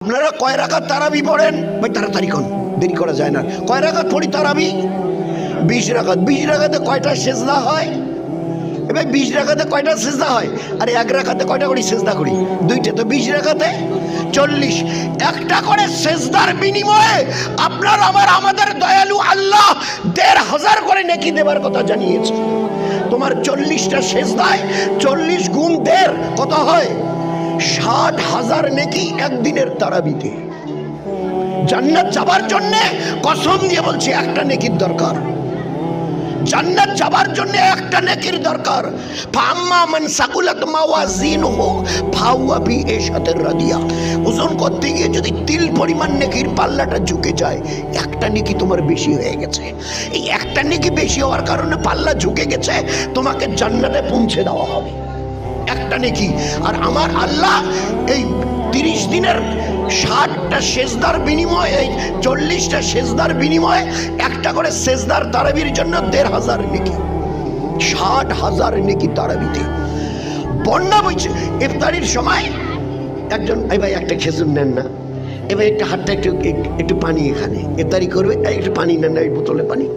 আপনারা কয় রাকাত তারাবি পড়েন? ভাই তাড়াতাড়ি কোন, দেরি করা যায় না। কয় রাকাত পড়ি তারাবি? 20 রাকাত। 20 রাকাতে কয়টা সেজদা হয়? এবার 20 রাকাতে কয়টা সেজদা হয়? আর 1 রাকাতে কয়টা করে সেজদা করি? 2টা। তো 20 রাকাতে 40। একটা করে সেজদার বিনিময়ে আপনার আমাদের দয়ালু আল্লাহ 1500 করে নেকি দেবার কথা জানিয়েছে। তোমার 40টা সেজদায় 40 গুণ 1.5 কত হয়? 60,000 নেকি একদিনের তারাবিতে। জান্নাত যাবার জন্য কসম দিয়ে বলছি একটা নেকির দরকার। জান্নাত যাবার জন্য একটা নেকির দরকার। ফাম্মা মান সাকুলাত মাওয়াজিনহু ফাহুয়া ফি ইশাতির রাদিয়া। ওজন করতে গিয়ে যদি তিল পরিমাণ নেকির পাল্লাটা ঝুঁকে যায়, একটা নেকি তোমার বেশি হয়ে গেছে। এই একটা নেকি বেশি হওয়ার কারণে পাল্লা ঝুঁকে গেছে, তোমাকে জান্নাতে পৌঁছে দেওয়া হবে একটা নেকি। আর আমার আল্লাহ এই 30 দিনের 60টা সেজদার বিনিময়ে, এই 40টা সেজদার বিনিময়ে একটা করে সেজদার তারাবির জন্য 1500 নেকি, 60,000 নেকি তারাবিতে। বন্যা বইছে ইফতারির সময় একজন, এই ভাই একটা খেজুর নেন না, এবার একটা হাতটা একটু পানি, এখানে ইফতারি করবে, একটু পানি নেন না, এই বোতলে পানি।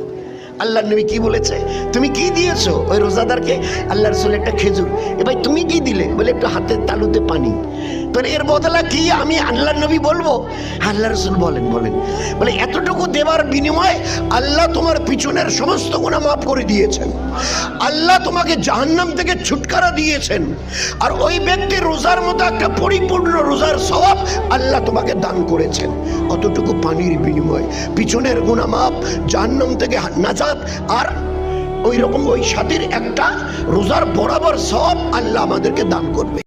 আল্লাহ নবী কি বলেছে? তুমি কি দিয়েছো ওই রোজাদারকে? আল্লাহ রাসূল একটা খেজুর। এবার তুমি কি দিলে? বলে একটু হাতের তালুতে পানি। তাহলে এর বদলা কি আমি আল্লাহ নবী বলবো? আল্লাহ রাসূল বলেন বলে এতটুকু দেবার বিনিময়ে আল্লাহ তোমার পিছনের সমস্ত গুনাহ মাফ করে দিয়েছেন, আল্লাহ তোমাকে জাহান্নাম থেকে ছুটকারা দিয়েছেন। আর ওই ব্যক্তি রোজার মতো একটা পরিপূর্ণ রোজার সওয়াব আল্লাহ তোমাকে দান করেছেন। অতটুকু পানির বিনিময়ে পিছনের গুনাহ মাফ, জাহান্নাম থেকে নাজাত, আর ওই রকম ওই সাথীর একটা রোজার বরাবর সওয়াব আল্লাহ আমাদেরকে দান করবে।